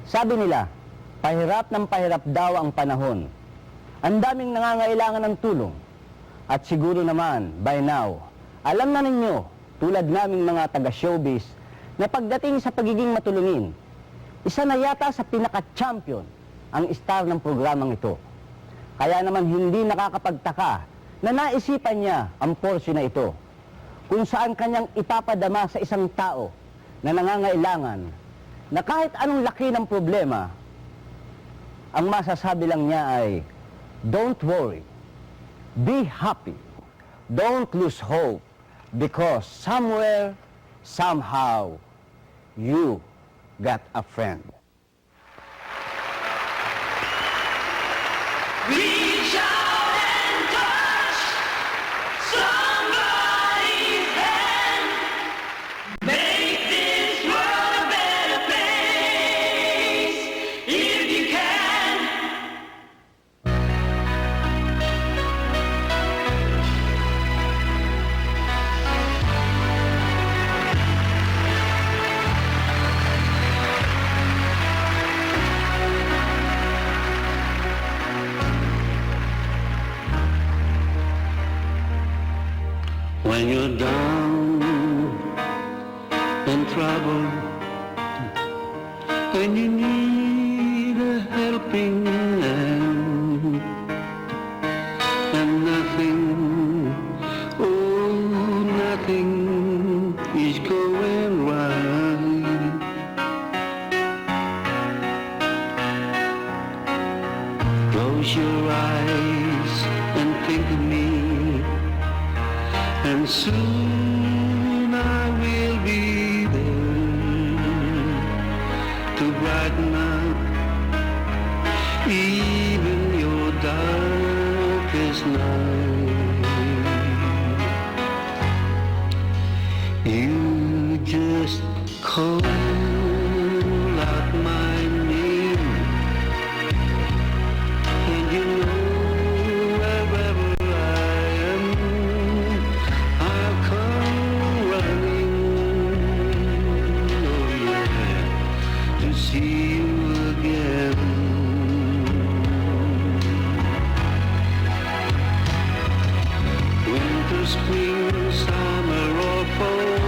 Sabi nila, pahirap ng pahirap daw ang panahon. Ang daming nangangailangan ng tulong. At siguro naman, by now, alam na ninyo, tulad naming mga taga-showbiz, na pagdating sa pagiging matulungin, isa na yata sa pinaka-champion ang star ng programang ito. Kaya naman hindi nakakapagtaka na naisipan niya ang porsyon na ito, kung saan kanyang ipapadama sa isang tao na nangangailangan na kahit anong laki ng problema, ang masasabi lang niya ay, don't worry, be happy, don't lose hope, because somewhere, somehow, you got a friend. Reach out and touch somebody's hand. Make this world a better place if you can. When you're down in trouble, when you need a helping hand, and nothing, oh, nothing is going right. Close your eyes and think of me, and soon I will be there to brighten up even your darkest night. You just call out my name, and you know wherever I am, I'll come running, oh yeah, to see you again. Winter, spring, summer or fall,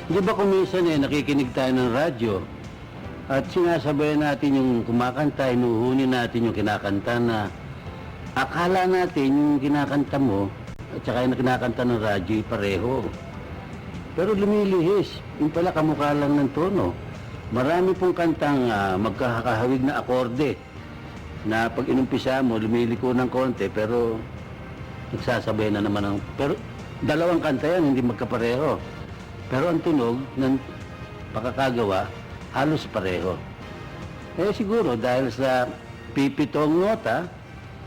Di ba kung minsan nakikinig tayo ng radyo at sinasabayan natin yung kumakanta, inuhuni natin yung kinakanta na akala natin yung kinakanta mo at saka yung kinakanta ng radyo ay pareho. Pero lumilihis, yung pala kamukha lang ng tono. Marami pong kantang magkakahawig na akorde na pag inumpisa mo, lumiliko ng konti pero nagsasabay na naman pero dalawang kanta yan, hindi magkapareho. Pero ang tunog ng pakakagawa, halos pareho. Eh siguro dahil sa pipitong nota,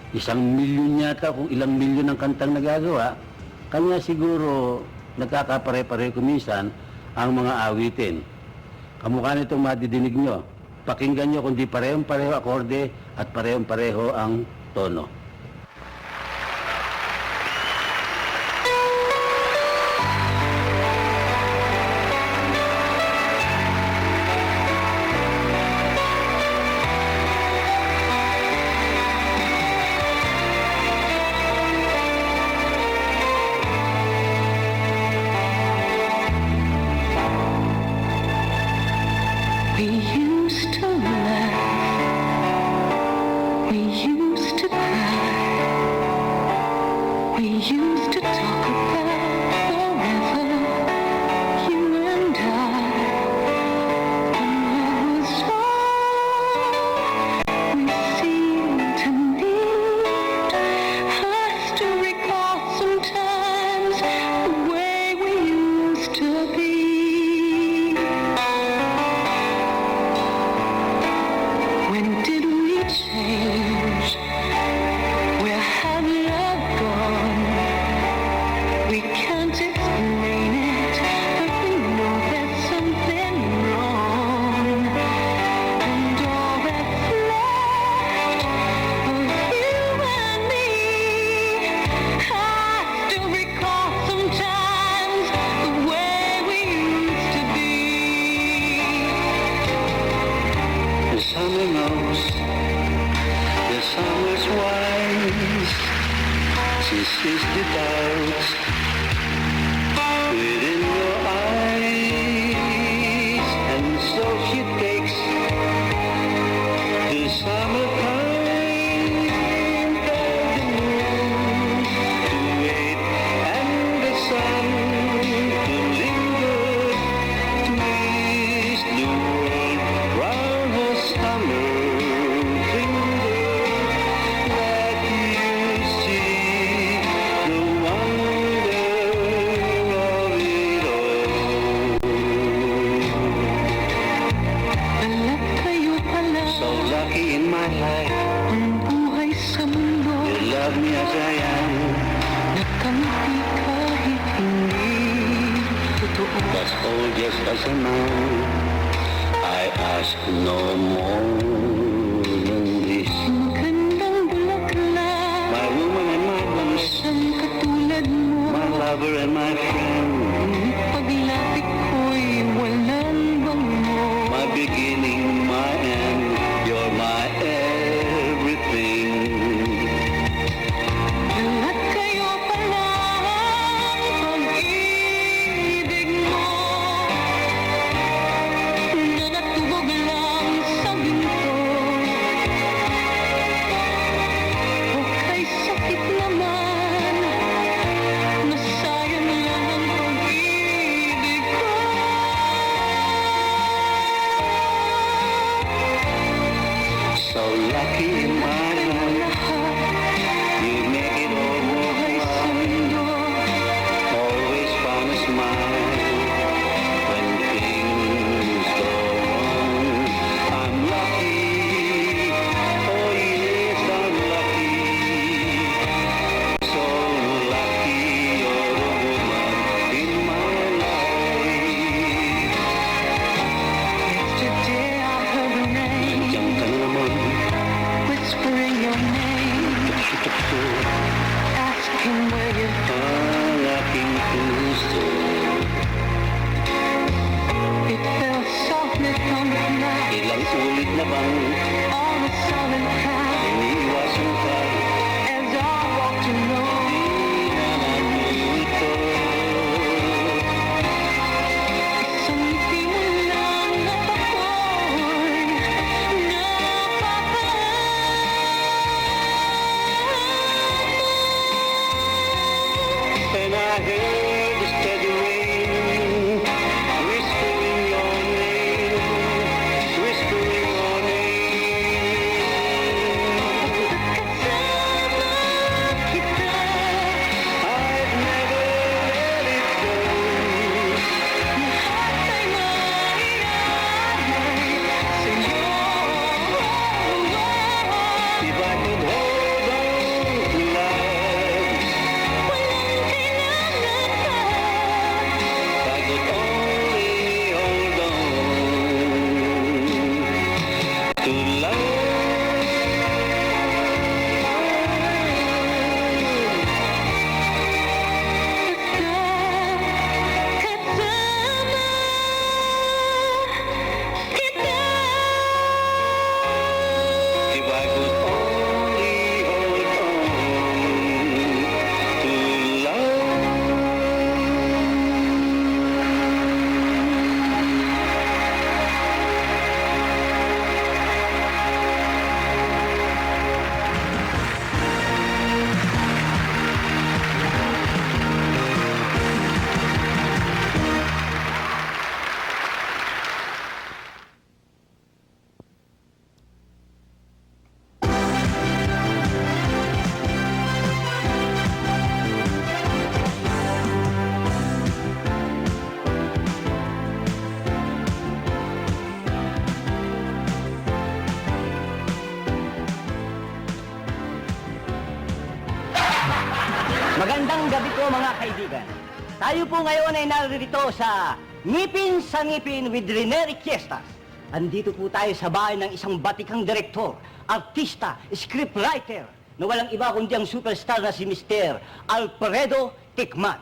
1,000,000 yata kung ilang milyon ang kantang nagagawa, kanya siguro nagkakapare-pareho kuminsan ang mga awitin. Kamukha nitong madidinig nyo. Pakinggan nyo kung di parehong-pareho akorde at parehong-pareho ang tono. We used to laugh, we used to cry, we used to talk about forever, you and I. And it was all we seemed to need, us to recall sometimes the way we used to be. When did we change? Where have love gone? We can't explain it, but we know there's something wrong. And all that's left of you and me, I still recall sometimes the way we used to be. The summer knows, the summer's wise. She sees the doubts within your eyes, and so she takes the summertime and the moon to wait, and the sun to linger, twist the world round her summer finger. Let you see the wonder of it all. Alam kayo pala, So lucky in my life, ang buhay sa mundo, you love me as I am. nakampi kahit hindi totoo. That's all just as a man. I ask no more than this. Magandang bulaklak, My woman and my one aking mahal. You make it all worthwhile. Always found a smile when things go wrong. I'm lucky, oh yes, I'm lucky. So lucky you're the woman in my life. Yesterday I heard a name, Nandiyan ka na naman, whispering your name, tukso-tukso asking where you've ang aking puso. It fell softly from the cloud Ilang ulit na bang on a solid path iniiwasan ka? as I walked alone. Nandito. Something na napakoy, And I heard the steady rain whispering your name, whispering your name. I've never let it go. If I could hold on to love, if I could only hold on to love. If I could only hold on to love. Magandang gabi po mga kaibigan. Tayo po ngayon ay narito sa Ngipin sa Ngipin with Rene Riquiestas. Andito po tayo sa bahay ng isang batikang direktor, artista, scriptwriter, na walang iba kundi ang superstar na si Mr. Alfredo Tikman.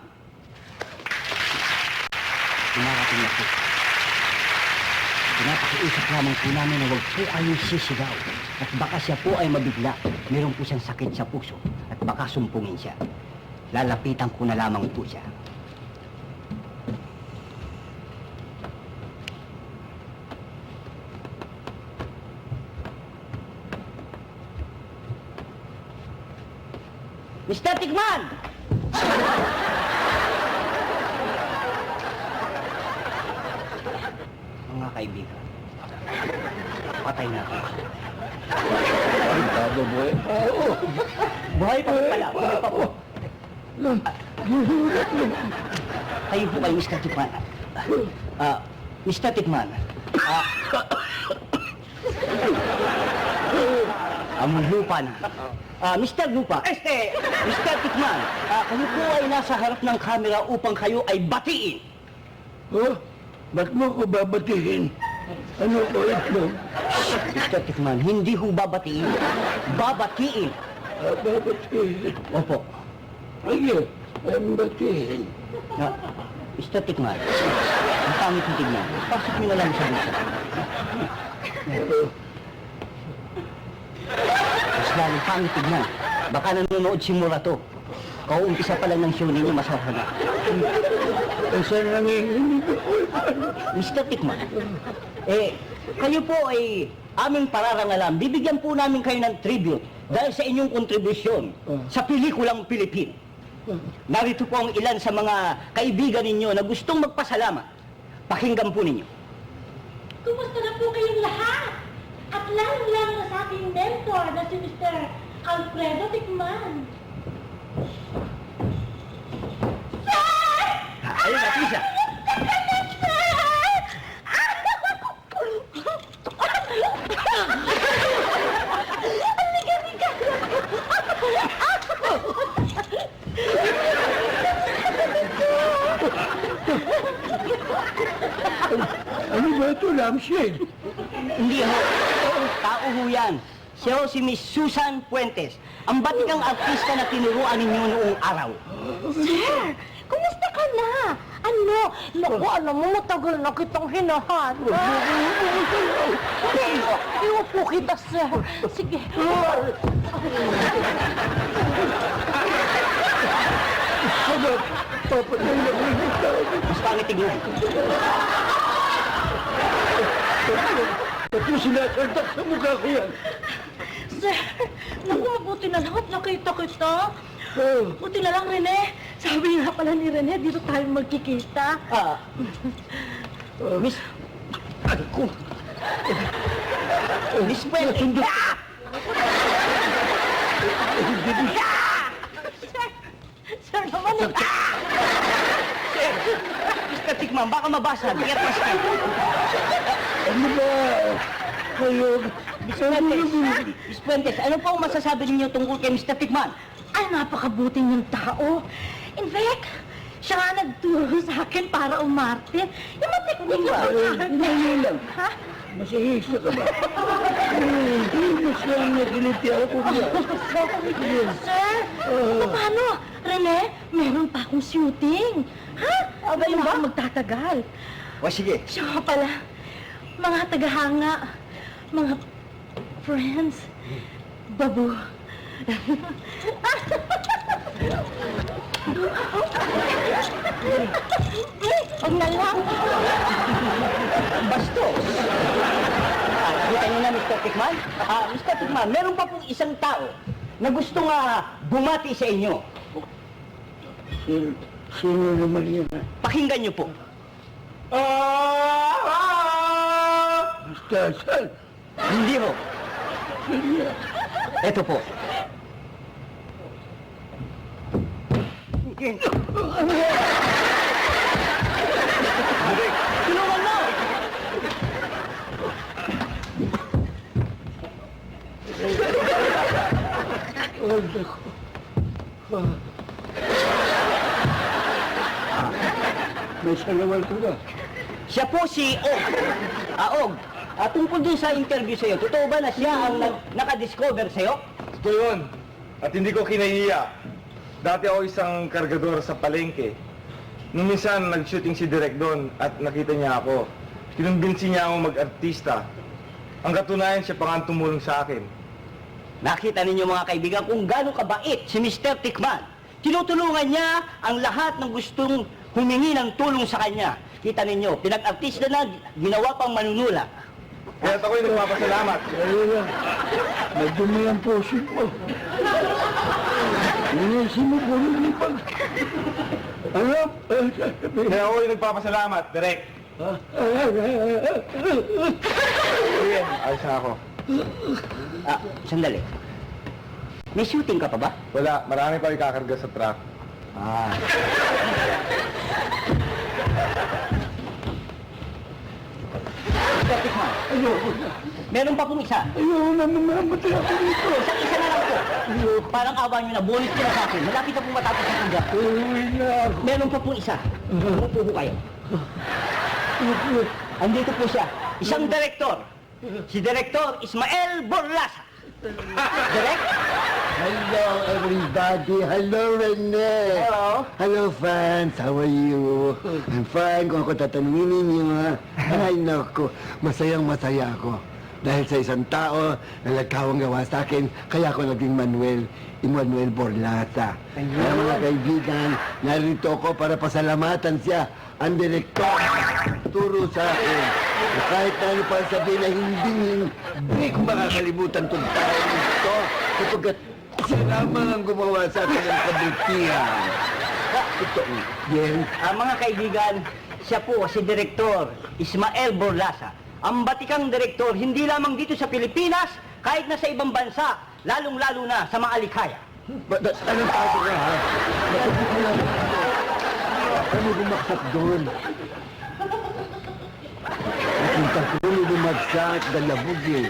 Dumarating na po. Pinapakiusap lamang po namin na huwag po kayong sisigaw. At baka siya po ay mabigla. Meron po siyang sakit sa puso. At baka sumpungin siya. Lalapitan ko na lamang po siya. Mr. Tikman! Mga kaibigan, patay na ako. Buhay. Buhay pa po pala, buhay pa po. Kayo po kayo, Mr. Tikman. Mr. Tikman. Among lupa na. Mr. Lupa. Mr. Tikman. Kayo po ay nasa harap ng kamera upang kayo ay batiin. Oh, ba't mo ko babatiin? Ano ko ito? Mr. Tikman, hindi ho babatiin. Babatiin. Babatiin. Opo. Sige, ang batiin. Mr. Tikman, ang pangit ng tignan. Pasok nyo na lang sa bulsa. Mas lalong pangit tignan. Baka nanonood si Murato. Kauumpisa pa lang ng show ninyo, masarap na. Saan nanginginig ako? Mr. Tikman, kayo po ay aming pararangalan. Bibigyan po namin kayo ng tribute dahil sa inyong kontribusyon sa pelikulang Pilipino. Narito po ang ilan sa mga kaibigan ninyo na gustong magpasalamat. Pakinggan po ninyo. Kumusta na po kayong lahat? At lalong-lalo na sa aking mentor na si Mr. Alfredo Tikman. Sir! Ayun, Atisa. Ano ba ito, lampshade? Hindi ho. Tao ho yan. Siya ho si Miss Susan Puentes, ang batikang artista na tinuruan ninyo noong araw. Sir, kumusta ka na? Ano? Naku, alam mo, matagal na kitang hinahanap. Iupo kita, sir. Sige. Papatay na ko yung tao. Mas pangit tignan. Ba't yung sinasaltak sa mukha ko yan? Sir, naku, mabuti na lang at nakita kita. Buti na lang, Rene. Sabi nga pala ni Rene, dito tayo magkikita. Miss... Ay, ko. Miss Puentes. Sir naman, Sir, Mr. Tikman, baka mabasa. Bigyan pa siya. Ano ba? Kayo, Miss Puentes, ano po ang masasabi ninyo tungkol kay Mr. Tikman? ay napakabuting ng tao. In fact, siya nga nagturo sa akin para umarte. Yung mga teknik na Hindi lang. Ha? Masahisa ka ba? Hindi mas lang nagiliti ako niya. Sir, paano? Rene, meron pa akong shooting. Ha? Abay ba? Magtatagal. O sige. Siya nga pala, mga tagahanga, mga friends, babu. Huwag na lang. Bastos. Kita niyo na, Mr. Tikman? Mr. Tikman, meron pa pong isang tao na gusto nga bumati sa inyo. Sino naman yan? Pakinggan niyo po. Basta, saan? Hindi ho. Ito po. Tulungan mo! Ay, naku. May salawal ko ba? Siya po si Og. Og. Tungkol dun sa interview sa'yo, totoo ba na siya ang nakadiscover sa'yo? Ito yun. At hindi ko kinahiya. Dati ako isang kargador sa palengke. Nung minsan, nag-shooting si Direk doon at nakita niya ako. Kinumbinsi niya ako mag-artista. Ang katunayan, siya pa nga ang tumulong sa akin. Nakita ninyo mga kaibigan kung gaano kabait si Mr. Tikman. Tinutulungan niya ang lahat ng gustong humingi ng tulong sa kanya. Kita ninyo, pinag-artista na, ginawa pang manunula. Kaya ako'y nagpapasalamat. Ayun lang. Madumi ang puso mo. Inisin mo po rin pag... Ano? Kaya ako'y nagpapasalamat, Direk. Sige, ayos na ako. Sandali. May shooting ka pa ba? Wala, marami pa ikakarga sa truck. Mr. Tikman, meron pa pong isa. Ayun na, mamamatay ako dito. Isa na lang po. Parang awa nyo na, bonus ko na sa akin. Malapit na pong matapos ang tugak. Uwi na ako. Meron pa pong isa. Umupo po kayo. Andito po siya. Isang direktor. Si Direktor Ismael Borlasa. Direk? Hello, everybody. Hello, Rene. Hello. Hello, fans. How are you? I'm fine. Kung ako tatanungin ninyo, ha? Ay, naku. Masayang-masaya ako. Dahil sa isang tao na nagkawang gawa sa akin, kaya ako naging Emmanuel Borlasa. Kaya mga kaibigan, narito ako para pasalamatan siya, ang direktor. Turo sa akin. Na kahit na ano pa ang sabihin na hindi ko makakalimutan itong tao nito. Kapagkat siya lamang ang gumawa sa akin ng kabutihan. Ito, yan. Mga kaibigan, siya po si Direktor Ismael Borlasa, ang batikang direktor hindi lamang dito sa Pilipinas, kahit na sa ibang bansa, lalong-lalo na sa mga alikaya. Anong taso ka, ha? Ano bumaksak doon? Nakita ko bumagsak, dalabog eh.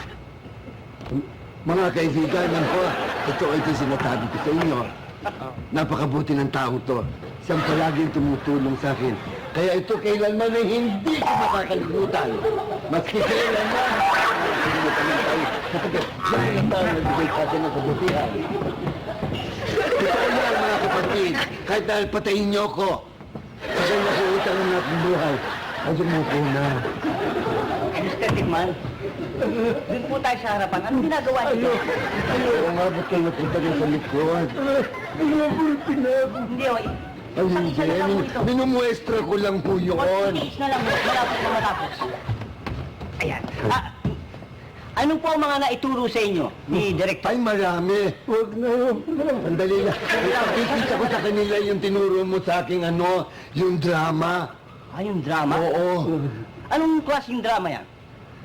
Mga kaibigan, po, ito sinasabi ko sa inyo. Napakabuti ng tao to. Siyang palaging tumutulong sa akin. Kaya ito kailanman ay hindi ko makakalimutan. Maski kailanman. Kalimutan ng tayo. Sapagkat dahil ang tao nagbigay sa atin ng kabutihan. Totoo yan, mga kapatid. Kahit dahil patayin niyo ko. Sa nakuutang ng ating buhay. Ay, dumuko na. Mr. Tikman, dun po tayo sa harapan. Anong ginagawa niyo? Oo nga, ba't kayo napunta niyo sa likod? Hindi, o. Ay, hindi. Minumuestra ko lang po yun. Tiis na lang, malapit na matapos. Ayan. Anong po ang mga naituro sa inyo ni Director? Ay, marami. Huwag na. Sandali lang. Nakikita ko sa kanila yung tinuro mo sa aking yung drama. Yung drama? Oo. Anong klaseng drama yan?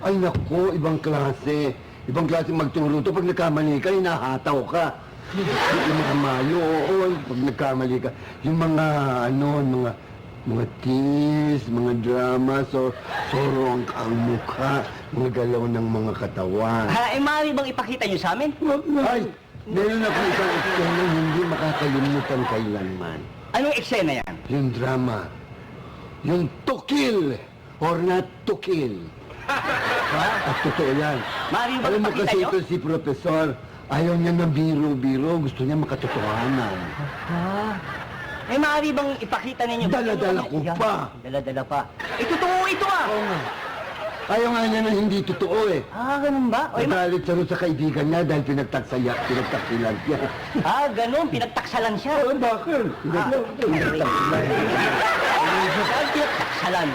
Ay, naku, ibang klase. Ibang klase magturo to. Pag nagkamali ka, hinahataw ka. Yung mga mayo, oo. Pag nagkamali ka, yung mga, mga tease, mga drama, sorong ang mukha, mga galaw ng mga katawan. Maaari bang ipakita niyo sa amin? Ay, meron ako isang eksena hindi makakalimutan kailanman. Anong eksena yan? Yung drama. Yung to kill or not to kill. At totoo yan. Maaari bang Alam mo ipakita kasi niyo? ito si Profesor, ayaw niya ng biro-biro, gusto niya makatotohanan. Maaari bang ipakita ninyo? Dala-dala ko Yan, pa. Dala-dala pa. Totoo ito ah! Oo nga. Ayaw nga niya na hindi totoo eh. Ganun ba? Nagalit siya rin sa kaibigan niya dahil pinagtaksilan niya. Ganun, pinagtaksalan siya. Bakit? Pinagtaksilan. Saan pinagtaksalan?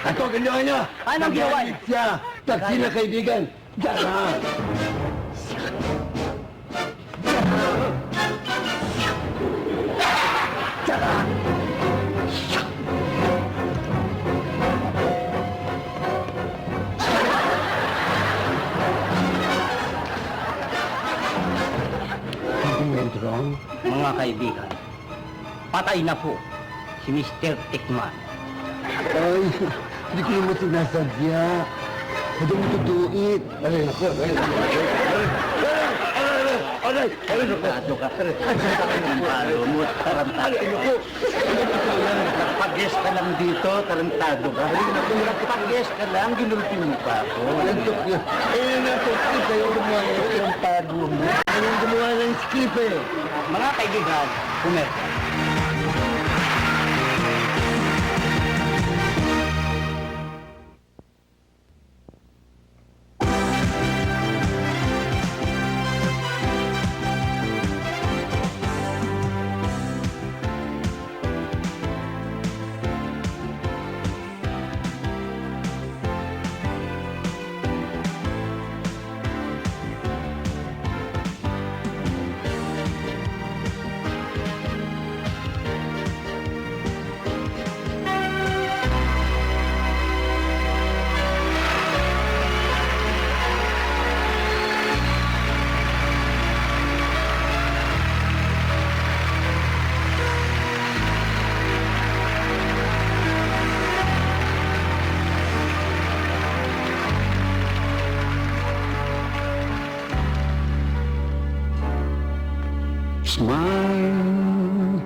Ito, ginawa niya. Anong ginawa niya? Nagalit siya. Taksi na kaibigan. Diyan. Something went wrong? Mga kaibigan, patay na po si Mr. Tikman. Ay, hindi ko naman sinasadya. Hindi mo tutuit. Aray, ako. Aray, Tarantado ka. Ang palo mo, tarantado. Nagpag-guess ka lang dito, tarantado ka. Nagpag-guess ka lang, ginulpi mo pa ako. Nagtok yun. Eh, natukit kayo gumawa ng tarantado mo. Anong gumawa ng script eh? Mga kaibigan, kumerka. Smile,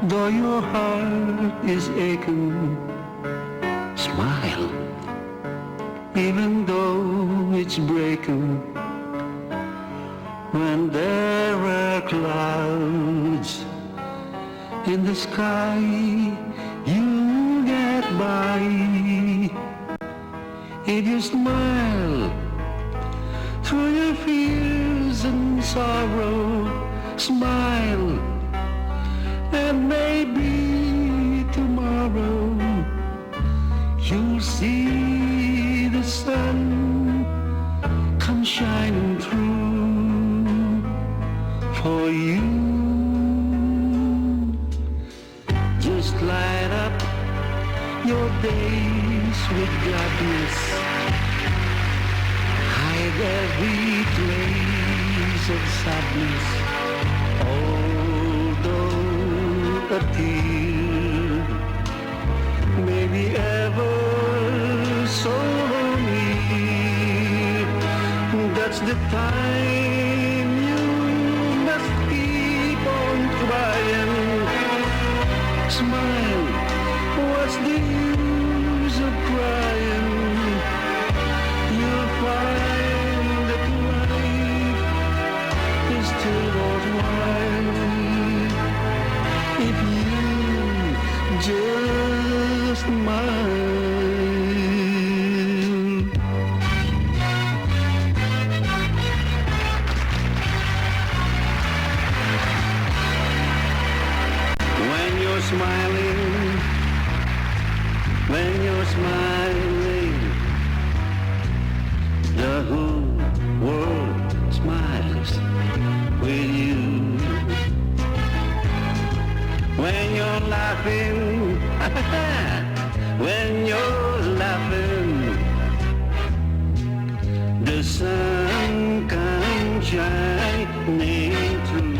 though your heart is aching. Smile, even though it's breaking. When there are clouds in the sky, you get by. If you smile through your fears and sorrow, smile, and maybe tomorrow you'll see the sun come shining through for you. Just light up your days with gladness. sadness, although a tear may be ever so near. That's the time you must keep on trying. Smile, what's the use of crying? You'll find that life is still worthwhile if you just smile. When you're smiling, when you're smiling, the whole world smiles with you. When you're laughing, when you're laughing, the sun comes shining through.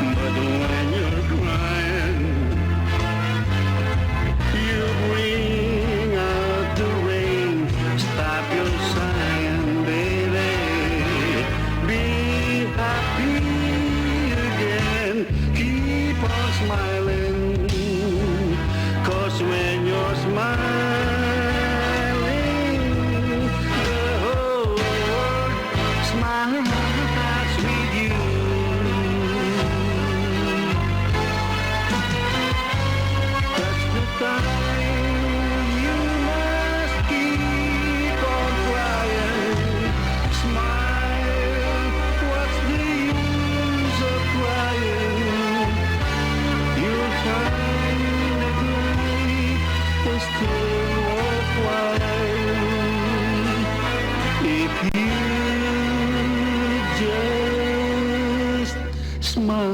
But when you're crying, you bring out the rain. Stop your sighing, baby. Be happy again. Keep on smiling. 'Cause when you're smiling, the whole world smiles with you. That's the time you must keep on trying. Smile, what's the use of crying? You'll find that life is still worthwhile if you just smile.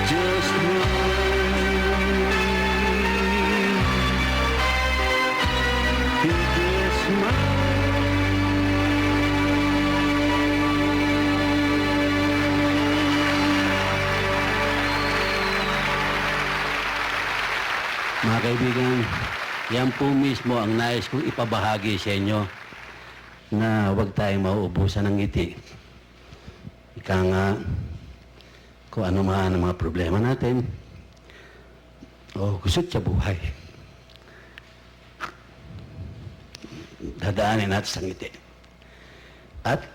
Just smile. You just smile. Mga kaibigan, yan po mismo ang nais kong ipabahagi sa inyo na huwag tayong mauubusan ng ngiti. Ika nga, kung ano man ang mga problema natin, o kusot sa buhay, dadaanin natin sa ngiti. At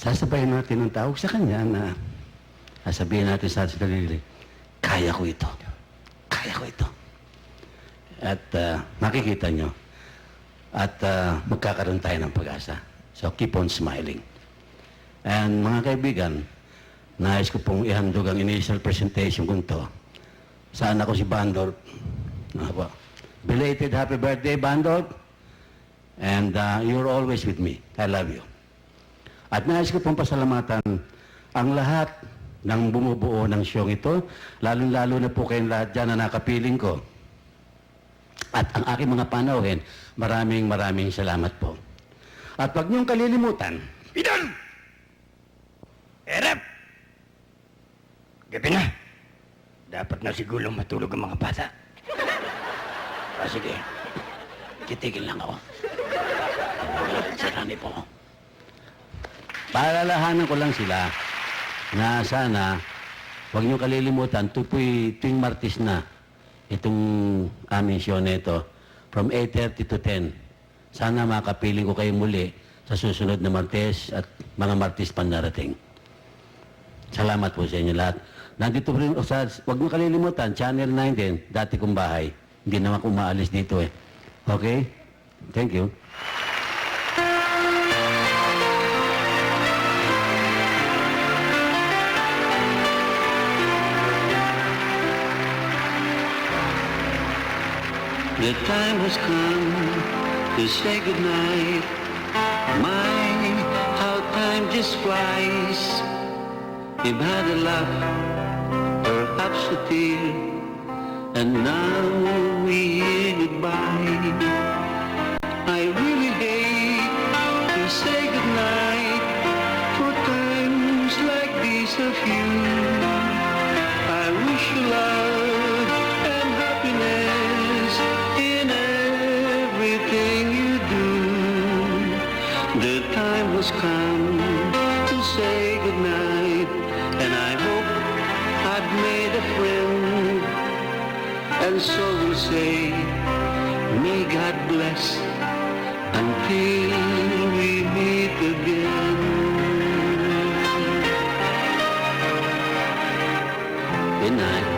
sasabayin natin ang tawag sa Kanya na sasabihin natin sa ating sarili, kaya ko ito. Kaya ko ito. At makikita nyo. At magkakaroon tayo ng pag-asa. So keep on smiling. And mga kaibigan, nais ko pong ihandog ang initial presentation kong to sa anak ko si Bandor. Belated happy birthday, Bandor. And you're always with me. I love you. At nais ko pong pasalamatan ang lahat ng bumubuo ng siyong ito, lalong-lalo na po kayong lahat dyan na nakapiling ko. At ang aking mga panauhin, maraming salamat po. At huwag niyong kalilimutan, Idol! Erep! Gabi na. Dapat na siguro matulog ang mga bata. Sige. Titigil lang ako. Sarani po. paalalahanan ko lang sila na sana huwag niyong kalilimutan, tuwing Martes na itong aming show na ito from 8:30 to 10. Sana makapiling ko kayo muli sa susunod na Martes at mga Martes pandarating. Salamat po sa inyo lahat. Nandito rin, huwag niyo kalilimutan, Channel 9 din, dati kong bahay. Hindi naman ako maalis dito eh. Okay? Thank you. The time has come to say goodnight. My, how time just flies. We've had a laugh, perhaps a tear, and now we friend, and so we'll say, may God bless until we meet again. Good night.